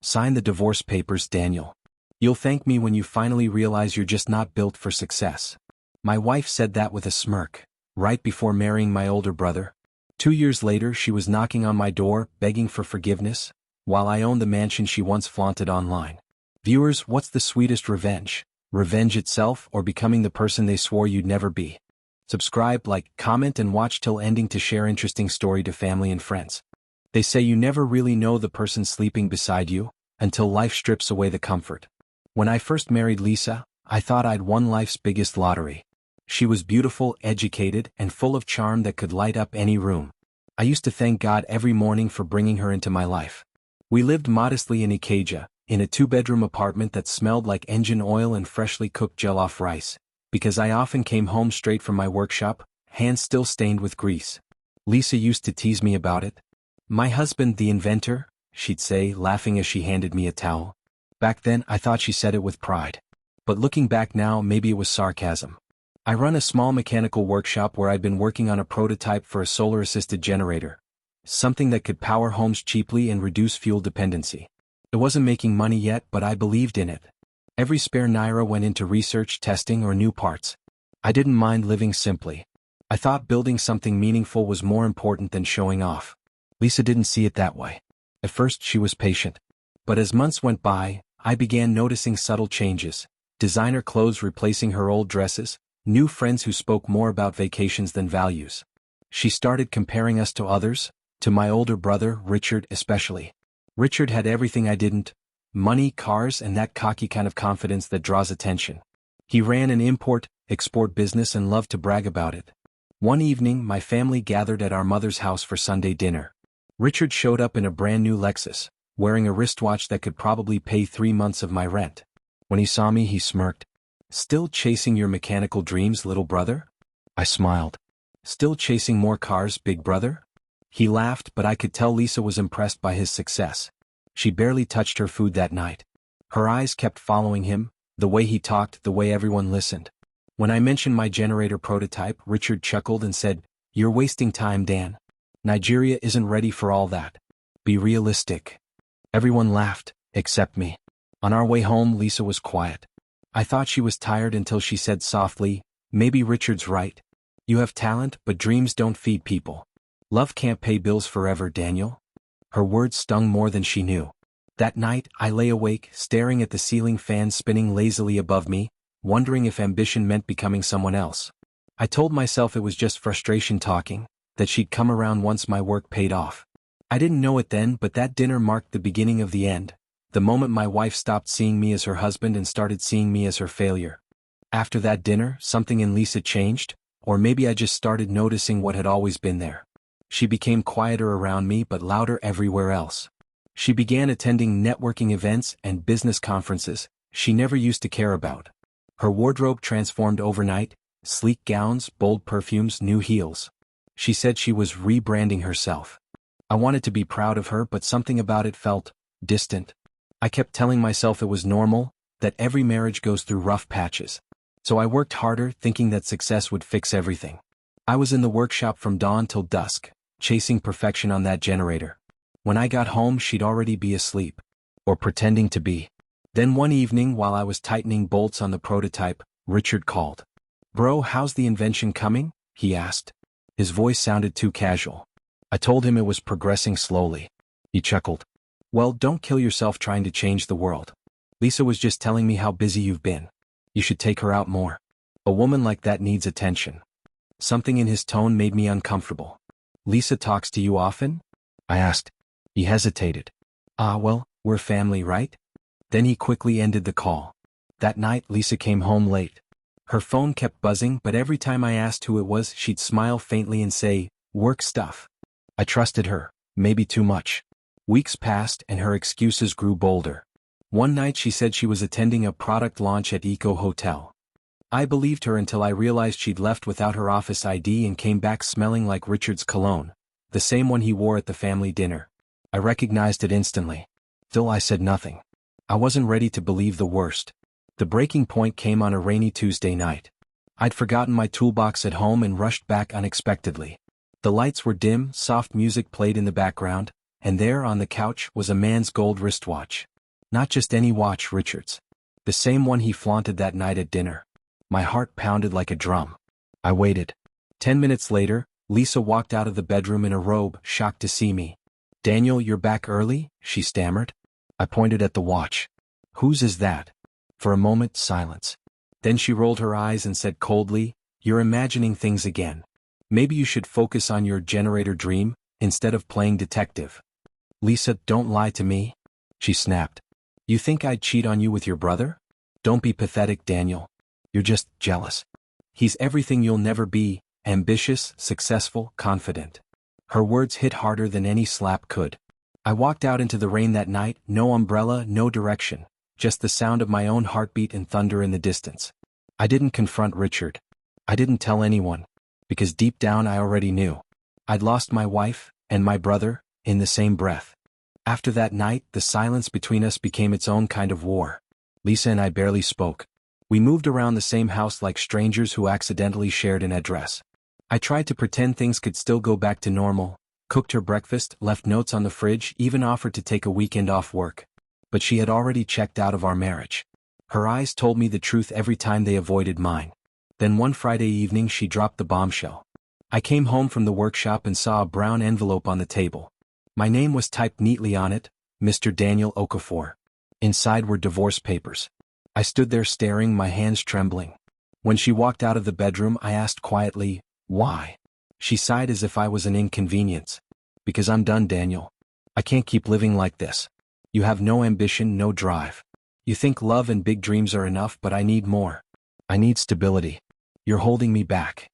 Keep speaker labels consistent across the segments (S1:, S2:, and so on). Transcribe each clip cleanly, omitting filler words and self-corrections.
S1: Sign the divorce papers, Daniel. You'll thank me when you finally realize you're just not built for success. My wife said that with a smirk, right before marrying my older brother. 2 years later, she was knocking on my door, begging for forgiveness, while I owned the mansion she once flaunted online. Viewers, what's the sweetest revenge? Revenge itself, or becoming the person they swore you'd never be? Subscribe, like, comment, and watch till ending to share interesting story to family and friends. They say you never really know the person sleeping beside you until life strips away the comfort. When I first married Lisa, I thought I'd won life's biggest lottery. She was beautiful, educated, and full of charm that could light up any room. I used to thank God every morning for bringing her into my life. We lived modestly in Ikeja, in a 2-bedroom apartment that smelled like engine oil and freshly cooked jollof rice, because I often came home straight from my workshop, hands still stained with grease. Lisa used to tease me about it. "My husband, the inventor," she'd say, laughing as she handed me a towel. Back then, I thought she said it with pride. But looking back now, maybe it was sarcasm. I run a small mechanical workshop where I'd been working on a prototype for a solar-assisted generator, something that could power homes cheaply and reduce fuel dependency. It wasn't making money yet, but I believed in it. Every spare naira went into research, testing, or new parts. I didn't mind living simply. I thought building something meaningful was more important than showing off. Lisa didn't see it that way. At first, she was patient. But as months went by, I began noticing subtle changes. Designer clothes replacing her old dresses, new friends who spoke more about vacations than values. She started comparing us to others, to my older brother, Richard especially. Richard had everything I didn't: money, cars, and that cocky kind of confidence that draws attention. He ran an import-export business and loved to brag about it. One evening, my family gathered at our mother's house for Sunday dinner. Richard showed up in a brand new Lexus, wearing a wristwatch that could probably pay 3 months of my rent. When he saw me, he smirked. "Still chasing your mechanical dreams, little brother?" I smiled. "Still chasing more cars, big brother?" He laughed, but I could tell Lisa was impressed by his success. She barely touched her food that night. Her eyes kept following him, the way he talked, the way everyone listened. When I mentioned my generator prototype, Richard chuckled and said, "You're wasting time, Dan. Nigeria isn't ready for all that. Be realistic." Everyone laughed, except me. On our way home, Lisa was quiet. I thought she was tired until she said softly, "Maybe Richard's right. You have talent, but dreams don't feed people. Love can't pay bills forever, Daniel." Her words stung more than she knew. That night, I lay awake, staring at the ceiling fan spinning lazily above me, wondering if ambition meant becoming someone else. I told myself it was just frustration talking, that she'd come around once my work paid off. I didn't know it then, but that dinner marked the beginning of the end, the moment my wife stopped seeing me as her husband and started seeing me as her failure. After that dinner, something in Lisa changed, or maybe I just started noticing what had always been there. She became quieter around me but louder everywhere else. She began attending networking events and business conferences she never used to care about. Her wardrobe transformed overnight: sleek gowns, bold perfumes, new heels. She said she was rebranding herself. I wanted to be proud of her, but something about it felt distant. I kept telling myself it was normal, that every marriage goes through rough patches. So I worked harder, thinking that success would fix everything. I was in the workshop from dawn till dusk, chasing perfection on that generator. When I got home, she'd already be asleep. Or pretending to be. Then one evening, while I was tightening bolts on the prototype, Richard called. "Bro, how's the invention coming?" he asked. His voice sounded too casual. I told him it was progressing slowly. He chuckled. "Well, don't kill yourself trying to change the world. Lisa was just telling me how busy you've been. You should take her out more. A woman like that needs attention." Something in his tone made me uncomfortable. "Lisa talks to you often?" I asked. He hesitated. Well, we're family, right?" Then he quickly ended the call. That night, Lisa came home late. Her phone kept buzzing, but every time I asked who it was, she'd smile faintly and say, "Work stuff." I trusted her, maybe too much. Weeks passed and her excuses grew bolder. One night she said she was attending a product launch at Eco Hotel. I believed her until I realized she'd left without her office ID and came back smelling like Richard's cologne, the same one he wore at the family dinner. I recognized it instantly. Still, I said nothing. I wasn't ready to believe the worst. The breaking point came on a rainy Tuesday night. I'd forgotten my toolbox at home and rushed back unexpectedly. The lights were dim, soft music played in the background, and there on the couch was a man's gold wristwatch. Not just any watch, Richard's. The same one he flaunted that night at dinner. My heart pounded like a drum. I waited. 10 minutes later, Lisa walked out of the bedroom in a robe, shocked to see me. "Daniel, you're back early?" she stammered. I pointed at the watch. "Whose is that?" For a moment, silence. Then she rolled her eyes and said coldly, "You're imagining things again. Maybe you should focus on your generator dream, instead of playing detective." "Lisa, don't lie to me," she snapped. "You think I'd cheat on you with your brother? Don't be pathetic, Daniel. You're just jealous. He's everything you'll never be, ambitious, successful, confident." Her words hit harder than any slap could. I walked out into the rain that night, no umbrella, no direction, just the sound of my own heartbeat and thunder in the distance. I didn't confront Richard. I didn't tell anyone, because deep down I already knew. I'd lost my wife, and my brother, in the same breath. After that night, the silence between us became its own kind of war. Lisa and I barely spoke. We moved around the same house like strangers who accidentally shared an address. I tried to pretend things could still go back to normal, cooked her breakfast, left notes on the fridge, even offered to take a weekend off work. But she had already checked out of our marriage. Her eyes told me the truth every time they avoided mine. Then one Friday evening she dropped the bombshell. I came home from the workshop and saw a brown envelope on the table. My name was typed neatly on it, Mr. Daniel Okafor. Inside were divorce papers. I stood there staring, my hands trembling. When she walked out of the bedroom, I asked quietly, "Why?" She sighed as if I was an inconvenience. "Because I'm done, Daniel. I can't keep living like this. You have no ambition, no drive. You think love and big dreams are enough, but I need more. I need stability. You're holding me back."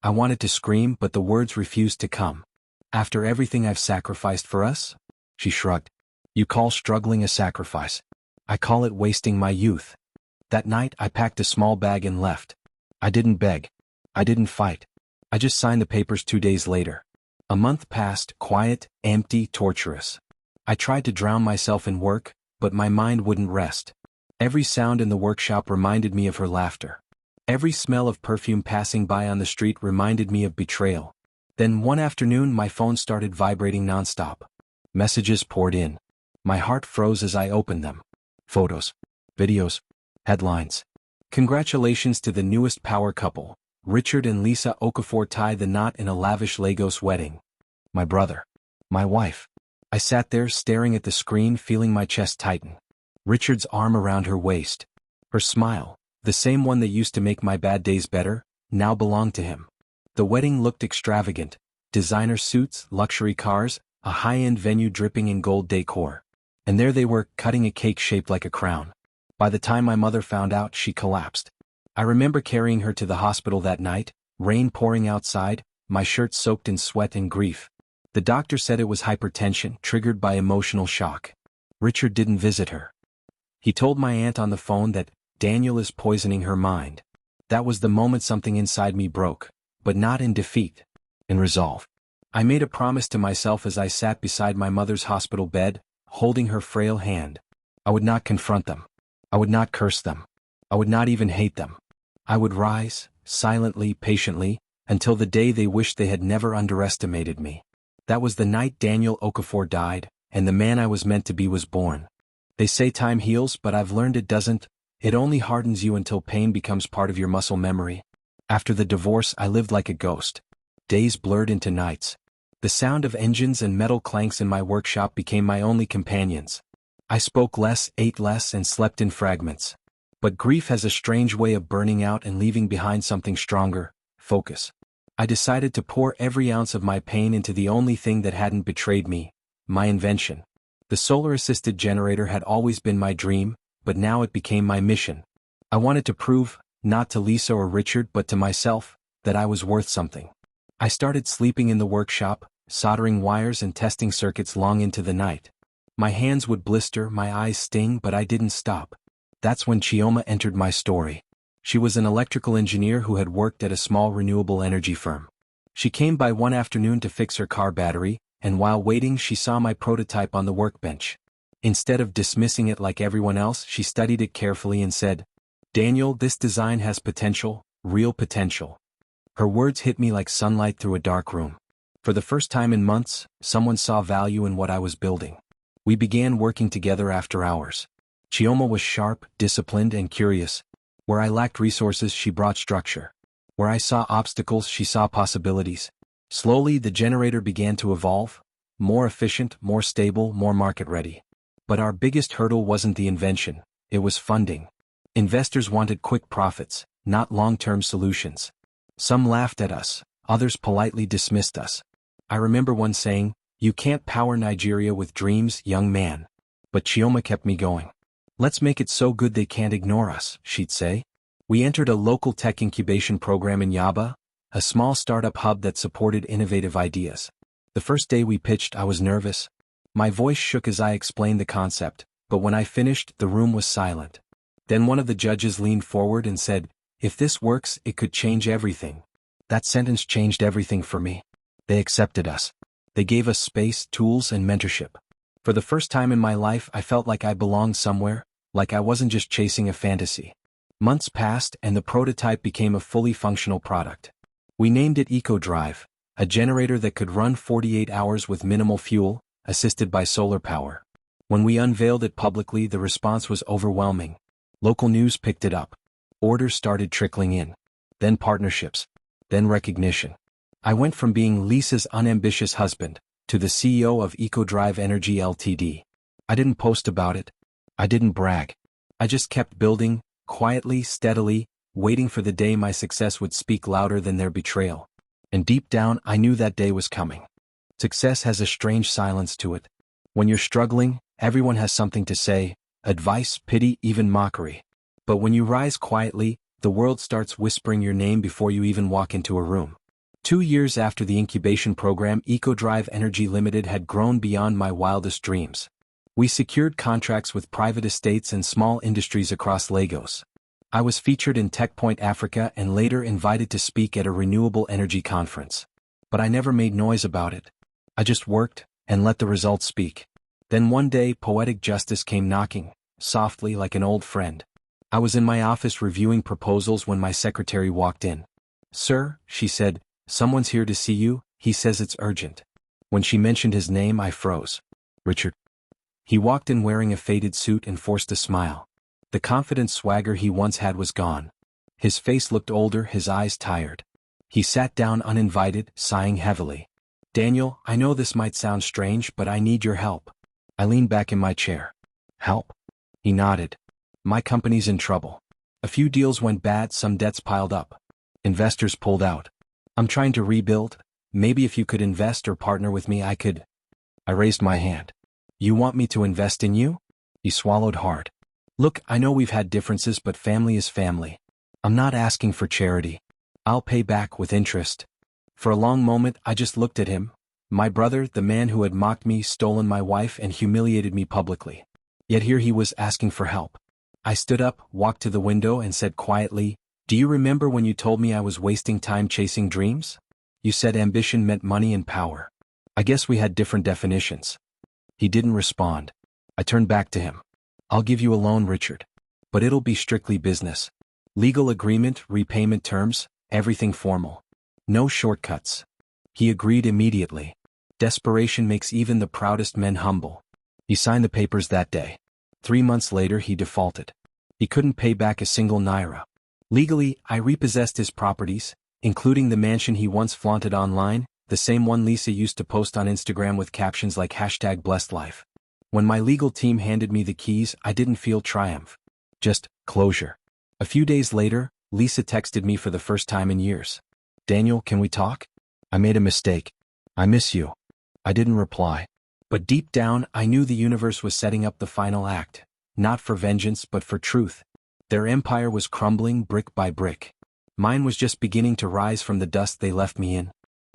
S1: I wanted to scream, but the words refused to come. "After everything I've sacrificed for us?" She shrugged. "You call struggling a sacrifice. I call it wasting my youth." That night I packed a small bag and left. I didn't beg. I didn't fight. I just signed the papers 2 days later. A month passed, quiet, empty, torturous. I tried to drown myself in work, but my mind wouldn't rest. Every sound in the workshop reminded me of her laughter. Every smell of perfume passing by on the street reminded me of betrayal. Then one afternoon my phone started vibrating nonstop. Messages poured in. My heart froze as I opened them. Photos. Videos. Headlines. "Congratulations to the newest power couple. Richard and Lisa Okafor tie the knot in a lavish Lagos wedding." My brother. My wife. I sat there staring at the screen, feeling my chest tighten. Richard's arm around her waist. Her smile, the same one that used to make my bad days better, now belonged to him. The wedding looked extravagant. Designer suits, luxury cars, a high-end venue dripping in gold decor. And there they were, cutting a cake shaped like a crown. By the time my mother found out, she collapsed. I remember carrying her to the hospital that night, rain pouring outside, my shirt soaked in sweat and grief. The doctor said it was hypertension, triggered by emotional shock. Richard didn't visit her. He told my aunt on the phone that Daniel is poisoning her mind. That was the moment something inside me broke, but not in defeat, in resolve. I made a promise to myself as I sat beside my mother's hospital bed, holding her frail hand. I would not confront them. I would not curse them. I would not even hate them. I would rise, silently, patiently, until the day they wished they had never underestimated me. That was the night Daniel Okafor died, and the man I was meant to be was born. They say time heals, but I've learned it doesn't. It only hardens you until pain becomes part of your muscle memory. After the divorce, I lived like a ghost. Days blurred into nights. The sound of engines and metal clanks in my workshop became my only companions. I spoke less, ate less, and slept in fragments. But grief has a strange way of burning out and leaving behind something stronger: focus. I decided to pour every ounce of my pain into the only thing that hadn't betrayed me: my invention. The solar-assisted generator had always been my dream, but now it became my mission. I wanted to prove, not to Lisa or Richard but to myself, that I was worth something. I started sleeping in the workshop, soldering wires and testing circuits long into the night. My hands would blister, my eyes sting, but I didn't stop. That's when Chioma entered my story. She was an electrical engineer who had worked at a small renewable energy firm. She came by one afternoon to fix her car battery, and while waiting she saw my prototype on the workbench. Instead of dismissing it like everyone else, she studied it carefully and said, "Daniel, this design has potential, real potential." Her words hit me like sunlight through a dark room. For the first time in months, someone saw value in what I was building. We began working together after hours. Chioma was sharp, disciplined, and curious. Where I lacked resources, she brought structure. Where I saw obstacles, she saw possibilities. Slowly, the generator began to evolve. More efficient, more stable, more market-ready. But our biggest hurdle wasn't the invention, it was funding. Investors wanted quick profits, not long-term solutions. Some laughed at us, others politely dismissed us. I remember one saying, "You can't power Nigeria with dreams, young man." But Chioma kept me going. "Let's make it so good they can't ignore us," she'd say. We entered a local tech incubation program in Yaba, a small startup hub that supported innovative ideas. The first day we pitched, I was nervous. My voice shook as I explained the concept, but when I finished, the room was silent. Then one of the judges leaned forward and said, "If this works, it could change everything." That sentence changed everything for me. They accepted us. They gave us space, tools, and mentorship. For the first time in my life, I felt like I belonged somewhere, like I wasn't just chasing a fantasy. Months passed and the prototype became a fully functional product. We named it EcoDrive, a generator that could run 48 hours with minimal fuel, assisted by solar power. When we unveiled it publicly, the response was overwhelming. Local news picked it up. Orders started trickling in. Then partnerships. Then recognition. I went from being Lisa's unambitious husband to the CEO of EcoDrive Energy Ltd. I didn't post about it. I didn't brag. I just kept building, quietly, steadily, waiting for the day my success would speak louder than their betrayal. And deep down, I knew that day was coming. Success has a strange silence to it. When you're struggling, everyone has something to say, advice, pity, even mockery. But when you rise quietly, the world starts whispering your name before you even walk into a room. 2 years after the incubation program, EcoDrive Energy Limited had grown beyond my wildest dreams. We secured contracts with private estates and small industries across Lagos. I was featured in TechPoint Africa and later invited to speak at a renewable energy conference. But I never made noise about it. I just worked and let the results speak. Then one day, poetic justice came knocking, softly like an old friend. I was in my office reviewing proposals when my secretary walked in. "Sir," she said, "someone's here to see you, he says it's urgent." When she mentioned his name, I froze. "Richard." He walked in wearing a faded suit and forced a smile. The confident swagger he once had was gone. His face looked older, his eyes tired. He sat down uninvited, sighing heavily. "Daniel, I know this might sound strange, but I need your help." I leaned back in my chair. "Help?" He nodded. "My company's in trouble. A few deals went bad, some debts piled up. Investors pulled out. I'm trying to rebuild. Maybe if you could invest or partner with me, I could." I raised my hand. "You want me to invest in you?" He swallowed hard. "Look, I know we've had differences, but family is family. I'm not asking for charity. I'll pay back with interest." For a long moment, I just looked at him. My brother, the man who had mocked me, stolen my wife, and humiliated me publicly. Yet here he was asking for help. I stood up, walked to the window, and said quietly, "Do you remember when you told me I was wasting time chasing dreams? You said ambition meant money and power. I guess we had different definitions." He didn't respond. I turned back to him. "I'll give you a loan, Richard. But it'll be strictly business. Legal agreement, repayment terms, everything formal. No shortcuts." He agreed immediately. Desperation makes even the proudest men humble. He signed the papers that day. 3 months later, he defaulted. He couldn't pay back a single naira. Legally, I repossessed his properties, including the mansion he once flaunted online, the same one Lisa used to post on Instagram with captions like #BlessedLife. When my legal team handed me the keys, I didn't feel triumph. Just closure. A few days later, Lisa texted me for the first time in years. "Daniel, can we talk? I made a mistake. I miss you." I didn't reply. But deep down, I knew the universe was setting up the final act, not for vengeance but for truth. Their empire was crumbling brick by brick. Mine was just beginning to rise from the dust they left me in.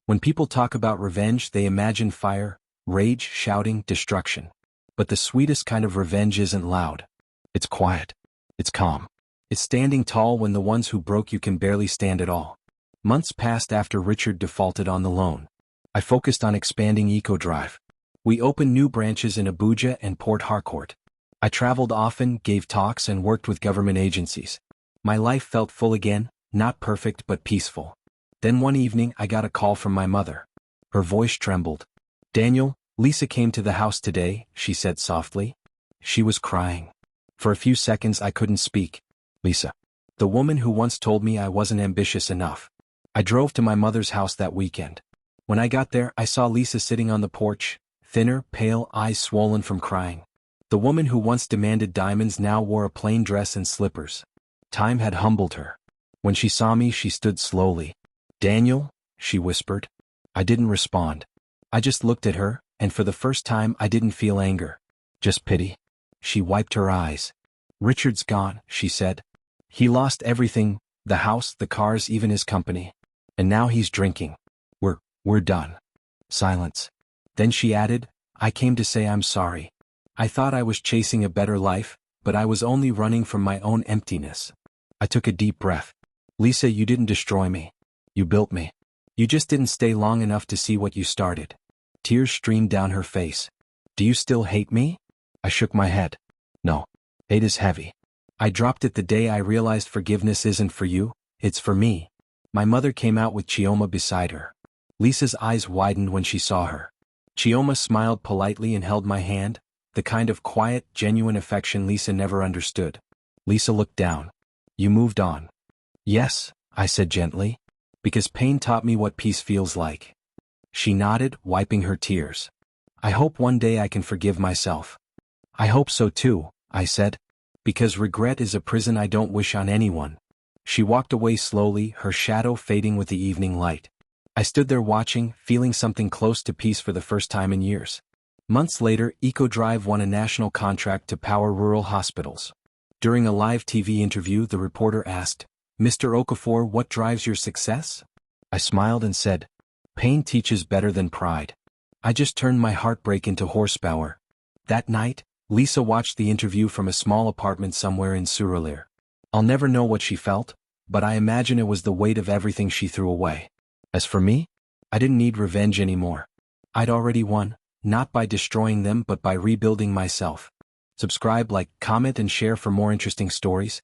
S1: When people talk about revenge, they imagine fire, rage, shouting, destruction. But the sweetest kind of revenge isn't loud. It's quiet. It's calm. It's standing tall when the ones who broke you can barely stand at all. Months passed after Richard defaulted on the loan. I focused on expanding EcoDrive. We opened new branches in Abuja and Port Harcourt. I traveled often, gave talks, and worked with government agencies. My life felt full again, not perfect but peaceful. Then one evening I got a call from my mother. Her voice trembled. "Daniel, Lisa came to the house today, she said softly. She was crying. For a few seconds I couldn't speak. Lisa. The woman who once told me I wasn't ambitious enough. I drove to my mother's house that weekend. When I got there, I saw Lisa sitting on the porch, thinner, pale, eyes swollen from crying. The woman who once demanded diamonds now wore a plain dress and slippers. Time had humbled her. When she saw me, she stood slowly. "Daniel," she whispered. I didn't respond. I just looked at her, and for the first time I didn't feel anger. Just pity. She wiped her eyes. "Richard's gone," she said. "He lost everything, the house, the cars, even his company. And now he's drinking. We're done." Silence. Then she added, "I came to say I'm sorry. I thought I was chasing a better life, but I was only running from my own emptiness." I took a deep breath. "Lisa, you didn't destroy me. You built me. You just didn't stay long enough to see what you started." Tears streamed down her face. "Do you still hate me?" I shook my head. "No. Hate is heavy. I dropped it the day I realized forgiveness isn't for you, it's for me." My mother came out with Chioma beside her. Lisa's eyes widened when she saw her. Chioma smiled politely and held my hand, the kind of quiet, genuine affection Lisa never understood. Lisa looked down. "You moved on." "Yes," I said gently, "because pain taught me what peace feels like." She nodded, wiping her tears. "I hope one day I can forgive myself." "I hope so too," I said, "because regret is a prison I don't wish on anyone." She walked away slowly, her shadow fading with the evening light. I stood there watching, feeling something close to peace for the first time in years. Months later, EcoDrive won a national contract to power rural hospitals. During a live TV interview, the reporter asked, "Mr. Okafor, what drives your success?" I smiled and said, "Pain teaches better than pride. I just turned my heartbreak into horsepower." That night, Lisa watched the interview from a small apartment somewhere in Surulere. I'll never know what she felt, but I imagine it was the weight of everything she threw away. As for me, I didn't need revenge anymore. I'd already won, not by destroying them but by rebuilding myself. Subscribe, like, comment and share for more interesting stories.